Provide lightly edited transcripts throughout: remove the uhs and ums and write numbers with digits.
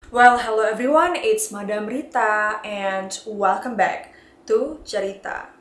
Well, hello everyone, it's Madam Rita and welcome back to Cerita.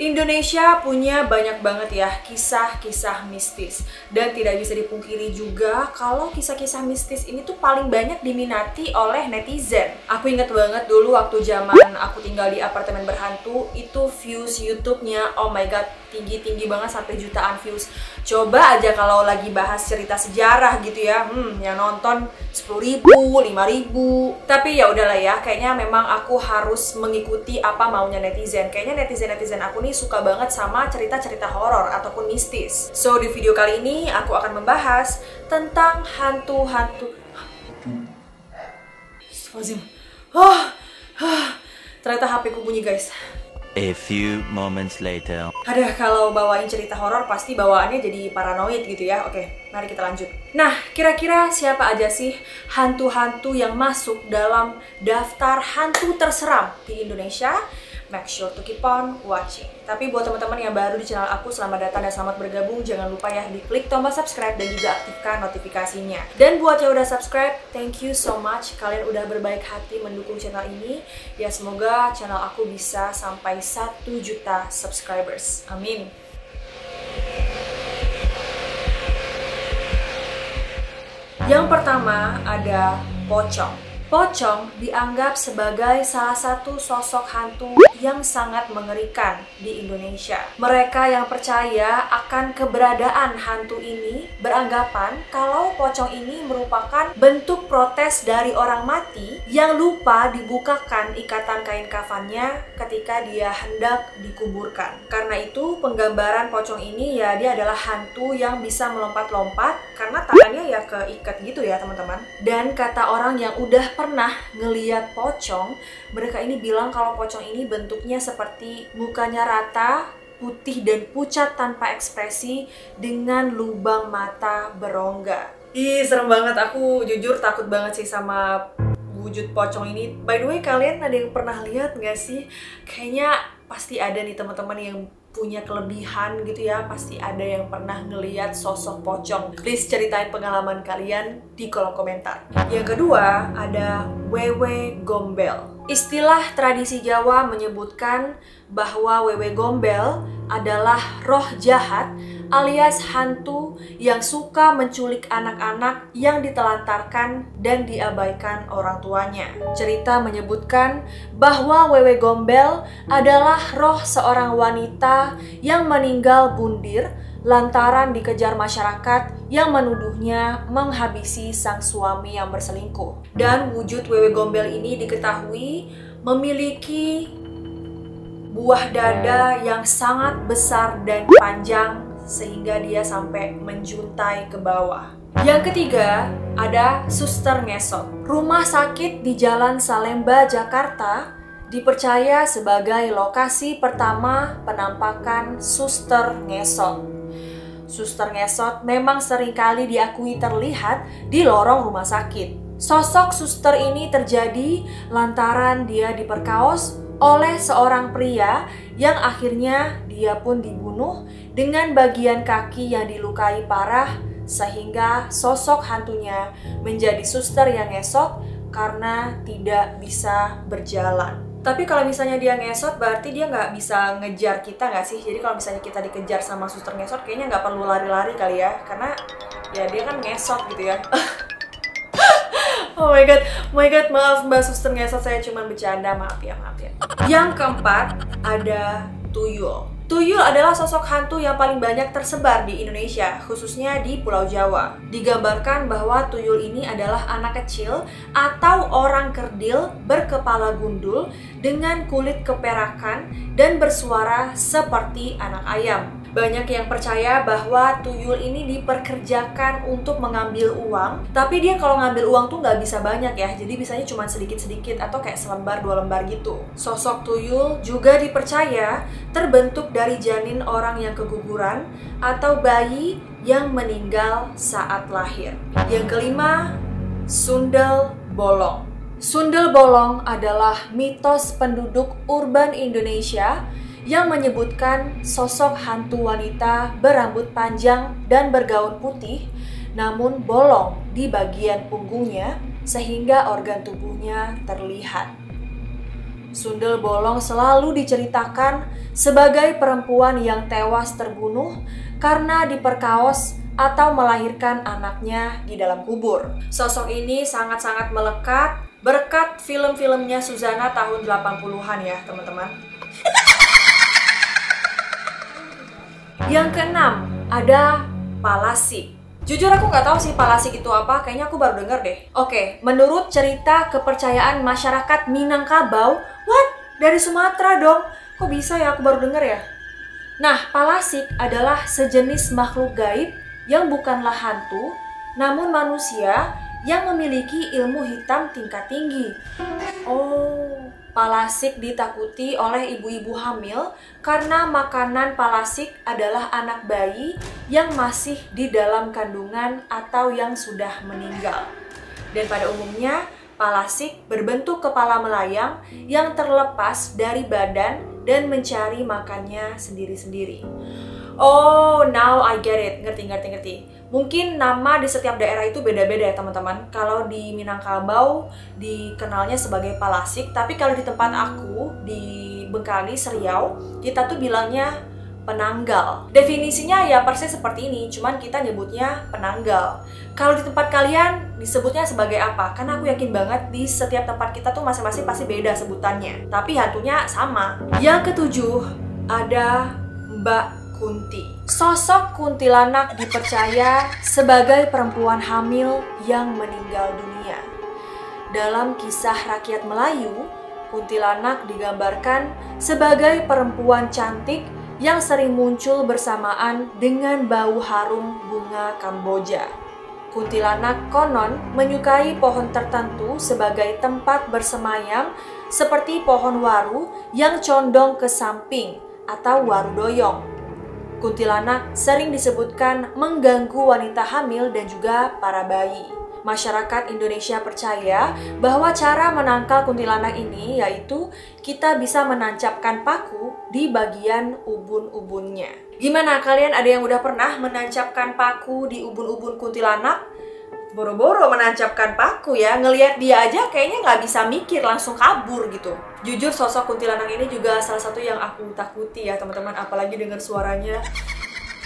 Indonesia punya banyak banget ya kisah-kisah mistis. Dan tidak bisa dipungkiri juga kalau kisah-kisah mistis ini tuh paling banyak diminati oleh netizen. Aku inget banget dulu waktu zaman aku tinggal di apartemen berhantu, itu views YouTube-nya, oh my god, tinggi-tinggi banget sampai jutaan views. Coba aja kalau lagi bahas cerita sejarah gitu ya, yang nonton 10.000, 5.000. Tapi ya udahlah ya, kayaknya memang aku harus mengikuti apa maunya netizen. Kayaknya netizen-netizen aku nih suka banget sama cerita-cerita horor ataupun mistis. So di video kali ini aku akan membahas tentang hantu-hantu. Ternyata HP ku bunyi, guys. A few moments later. Ada kalau bawain cerita horor pasti bawaannya jadi paranoid gitu ya. Oke, mari kita lanjut. Nah, kira-kira siapa aja sih hantu-hantu yang masuk dalam daftar hantu terseram di Indonesia? Make sure to keep on watching. Tapi buat teman-teman yang baru di channel aku, selamat datang dan selamat bergabung. Jangan lupa ya diklik tombol subscribe dan juga aktifkan notifikasinya. Dan buat yang udah subscribe, thank you so much. Kalian udah berbaik hati mendukung channel ini. Ya semoga channel aku bisa sampai 1 juta subscribers. Amin. Yang pertama ada pocong. Pocong dianggap sebagai salah satu sosok hantu yang sangat mengerikan di Indonesia. Mereka yang percaya akan keberadaan hantu ini beranggapan kalau pocong ini merupakan bentuk protes dari orang mati yang lupa dibukakan ikatan kain kafannya ketika dia hendak dikuburkan. Karena itu penggambaran pocong ini ya dia adalah hantu yang bisa melompat-lompat karena tangannya ya keikat gitu ya teman-teman. Dan kata orang yang udah pernah ngeliat pocong, mereka ini bilang kalau pocong ini bentuknya seperti mukanya rata, putih dan pucat tanpa ekspresi dengan lubang mata berongga. Ih, serem banget. Aku jujur takut banget sih sama wujud pocong ini. By the way, kalian ada yang pernah lihat nggak sih? Kayaknya pasti ada nih teman-teman yang punya kelebihan gitu ya, pasti ada yang pernah ngeliat sosok pocong. Please ceritain pengalaman kalian di kolom komentar. Yang kedua ada wewe gombel. Istilah tradisi Jawa menyebutkan bahwa wewe gombel adalah roh jahat alias hantu yang suka menculik anak-anak yang ditelantarkan dan diabaikan orang tuanya. Cerita menyebutkan bahwa wewe gombel adalah roh seorang wanita yang meninggal bundir lantaran dikejar masyarakat yang menuduhnya menghabisi sang suami yang berselingkuh. Dan wujud wewe gombel ini diketahui memiliki buah dada yang sangat besar dan panjang sehingga dia sampai menjuntai ke bawah. Yang ketiga ada suster ngesot. Rumah sakit di Jalan Salemba, Jakarta dipercaya sebagai lokasi pertama penampakan suster ngesot. Suster ngesot memang seringkali diakui terlihat di lorong rumah sakit. Sosok suster ini terjadi lantaran dia diperkaos oleh seorang pria yang akhirnya dia pun dibunuh dengan bagian kaki yang dilukai parah sehingga sosok hantunya menjadi suster yang ngesot karena tidak bisa berjalan. Tapi kalau misalnya dia ngesot berarti dia nggak bisa ngejar kita nggak sih? Jadi kalau misalnya kita dikejar sama suster ngesot kayaknya nggak perlu lari-lari kali ya, karena ya dia kan ngesot gitu ya. Oh my god, maaf mbak suster ngesot, saya cuma bercanda, maaf ya. Yang keempat ada tuyul. Tuyul adalah sosok hantu yang paling banyak tersebar di Indonesia, khususnya di Pulau Jawa. Digambarkan bahwa tuyul ini adalah anak kecil atau orang kerdil berkepala gundul dengan kulit keperakan dan bersuara seperti anak ayam. Banyak yang percaya bahwa tuyul ini diperkerjakan untuk mengambil uang, tapi dia kalau ngambil uang tuh nggak bisa banyak ya, jadi bisanya cuma sedikit-sedikit atau kayak selembar 2 lembar gitu. Sosok tuyul juga dipercaya terbentuk dari janin orang yang keguguran atau bayi yang meninggal saat lahir. Yang kelima, sundel bolong. Sundel bolong adalah mitos penduduk urban Indonesia yang menyebutkan sosok hantu wanita berambut panjang dan bergaun putih, namun bolong di bagian punggungnya sehingga organ tubuhnya terlihat. Sundel bolong selalu diceritakan sebagai perempuan yang tewas terbunuh karena diperkaos atau melahirkan anaknya di dalam kubur. Sosok ini sangat-sangat melekat berkat film-filmnya Suzana tahun 80-an ya teman-teman. Yang keenam, ada Palasik. Jujur aku nggak tahu sih Palasik itu apa, kayaknya aku baru denger deh. Oke, menurut cerita kepercayaan masyarakat Minangkabau, what? Dari Sumatera dong? Kok bisa ya, aku baru denger ya? Nah, Palasik adalah sejenis makhluk gaib yang bukanlah hantu, namun manusia yang memiliki ilmu hitam tingkat tinggi. Oh, Palasik ditakuti oleh ibu-ibu hamil karena makanan Palasik adalah anak bayi yang masih di dalam kandungan atau yang sudah meninggal. Dan pada umumnya, Palasik berbentuk kepala melayang yang terlepas dari badan dan mencari makannya sendiri-sendiri. Oh, now I get it. Ngerti. Mungkin nama di setiap daerah itu beda-beda ya teman-teman. Kalau di Minangkabau dikenalnya sebagai Palasik, tapi kalau di tempat aku di Bengkalis, Riau, kita tuh bilangnya penanggal. Definisinya ya persis seperti ini, cuman kita nyebutnya penanggal. Kalau di tempat kalian disebutnya sebagai apa? Karena aku yakin banget di setiap tempat kita tuh masing-masing pasti beda sebutannya, tapi hantunya sama. Yang ketujuh, ada Mbak Kunti. Sosok kuntilanak dipercaya sebagai perempuan hamil yang meninggal dunia. Dalam kisah rakyat Melayu, kuntilanak digambarkan sebagai perempuan cantik yang sering muncul bersamaan dengan bau harum bunga Kamboja. Kuntilanak konon menyukai pohon tertentu sebagai tempat bersemayam seperti pohon waru yang condong ke samping atau waru doyong. Kuntilanak sering disebutkan mengganggu wanita hamil dan juga para bayi. Masyarakat Indonesia percaya bahwa cara menangkal kuntilanak ini yaitu kita bisa menancapkan paku di bagian ubun-ubunnya. Gimana, kalian ada yang udah pernah menancapkan paku di ubun-ubun kuntilanak? Boro-boro menancapkan paku ya, ngelihat dia aja kayaknya nggak bisa mikir, langsung kabur gitu. Jujur sosok kuntilanak ini juga salah satu yang aku takuti ya teman-teman, apalagi dengar suaranya.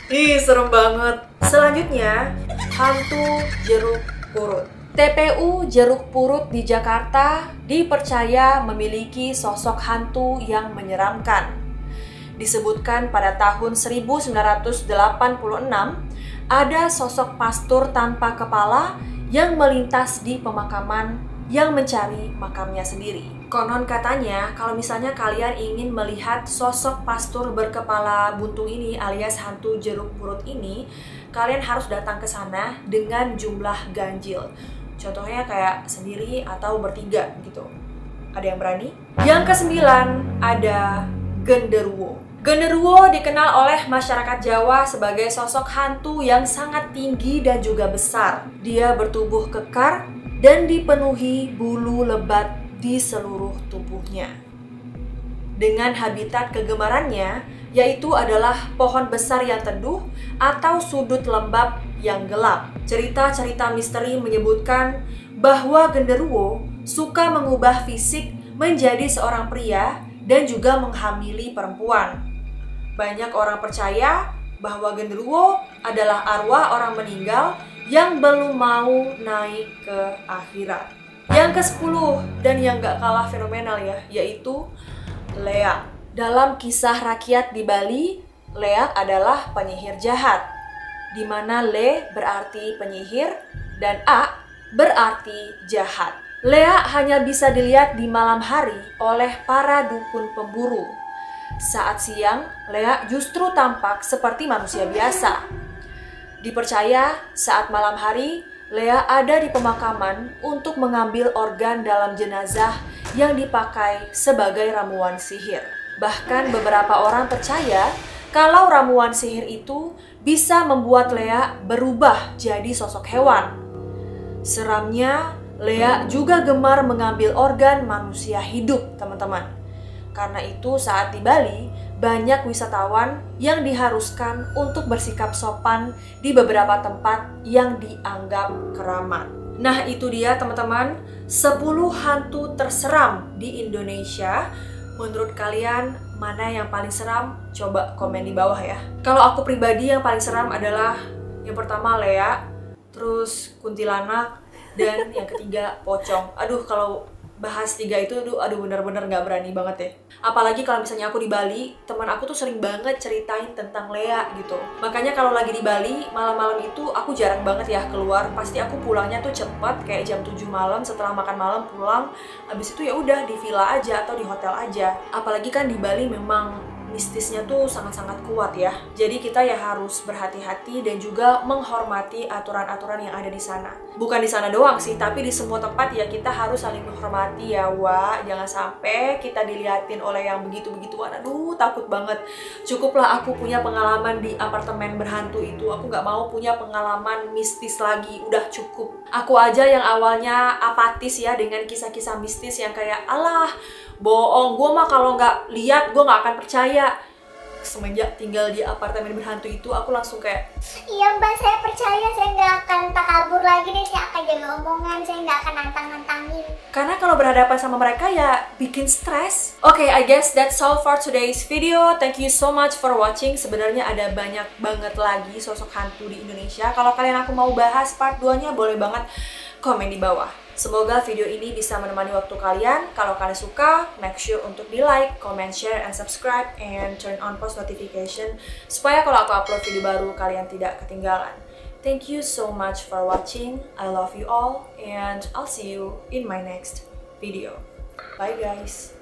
Ih, serem banget. Selanjutnya, hantu jeruk purut. TPU Jeruk Purut di Jakarta dipercaya memiliki sosok hantu yang menyeramkan. Disebutkan pada tahun 1986, ada sosok pastor tanpa kepala yang melintas di pemakaman yang mencari makamnya sendiri. Konon katanya, kalau misalnya kalian ingin melihat sosok pastor berkepala buntung ini alias hantu jeruk purut ini, kalian harus datang ke sana dengan jumlah ganjil. Contohnya kayak sendiri atau bertiga gitu. Ada yang berani? Yang kesembilan, ada genderuwo. Genderuwo dikenal oleh masyarakat Jawa sebagai sosok hantu yang sangat tinggi dan juga besar. Dia bertubuh kekar dan dipenuhi bulu lebat di seluruh tubuhnya. Dengan habitat kegemarannya, yaitu adalah pohon besar yang teduh atau sudut lembab yang gelap. Cerita-cerita misteri menyebutkan bahwa genderuwo suka mengubah fisik menjadi seorang pria dan juga menghamili perempuan. Banyak orang percaya bahwa genderuwo adalah arwah orang meninggal yang belum mau naik ke akhirat. Yang ke-10 dan yang gak kalah fenomenal ya, yaitu Leak. Dalam kisah rakyat di Bali, Leak adalah penyihir jahat, di mana Le berarti penyihir dan A berarti jahat. Leak hanya bisa dilihat di malam hari oleh para dukun pemburu. Saat siang, Leak justru tampak seperti manusia biasa. Dipercaya saat malam hari, Leak ada di pemakaman untuk mengambil organ dalam jenazah yang dipakai sebagai ramuan sihir. Bahkan beberapa orang percaya kalau ramuan sihir itu bisa membuat Leak berubah jadi sosok hewan. Seramnya, Leak juga gemar mengambil organ manusia hidup, teman-teman. Karena itu saat di Bali, banyak wisatawan yang diharuskan untuk bersikap sopan di beberapa tempat yang dianggap keramat. Nah, itu dia teman-teman, 10 hantu terseram di Indonesia. Menurut kalian, mana yang paling seram? Coba komen di bawah ya. Kalau aku pribadi yang paling seram adalah yang pertama Lea, terus kuntilanak, dan yang ketiga pocong. Aduh, kalau bahas 3 itu aduh bener-bener nggak berani banget ya. Apalagi kalau misalnya aku di Bali, teman aku tuh sering banget ceritain tentang Lea gitu. Makanya kalau lagi di Bali, malam-malam itu aku jarang banget ya keluar. Pasti aku pulangnya tuh cepet, kayak jam 7 malam, setelah makan malam pulang. Abis itu ya udah di villa aja atau di hotel aja. Apalagi kan di Bali memang mistisnya tuh sangat-sangat kuat ya. Jadi kita ya harus berhati-hati dan juga menghormati aturan-aturan yang ada di sana. Bukan di sana doang sih, tapi di semua tempat ya kita harus saling menghormati ya, Wak. Jangan sampai kita diliatin oleh yang begitu-begituan. Aduh, takut banget. Cukuplah aku punya pengalaman di apartemen berhantu itu. Aku nggak mau punya pengalaman mistis lagi. Udah cukup. Aku aja yang awalnya apatis ya dengan kisah-kisah mistis yang kayak, alah, bohong, gue mah kalau nggak lihat gue nggak akan percaya. Semenjak tinggal di apartemen berhantu itu, aku langsung kayak, iya mbak, saya percaya, saya nggak akan takabur lagi deh, saya akan jaga omongan, saya nggak akan nantang-nantangin. Karena kalau berhadapan sama mereka ya bikin stres. Oke, I guess that's all for today's video. Thank you so much for watching. Sebenarnya ada banyak banget lagi sosok hantu di Indonesia. Kalau kalian aku mau bahas part 2-nya, boleh banget komen di bawah. Semoga video ini bisa menemani waktu kalian. Kalau kalian suka, make sure untuk di like, comment, share, and subscribe, and turn on post notification supaya kalau aku upload video baru kalian tidak ketinggalan. Thank you so much for watching. I love you all, and I'll see you in my next video. Bye guys.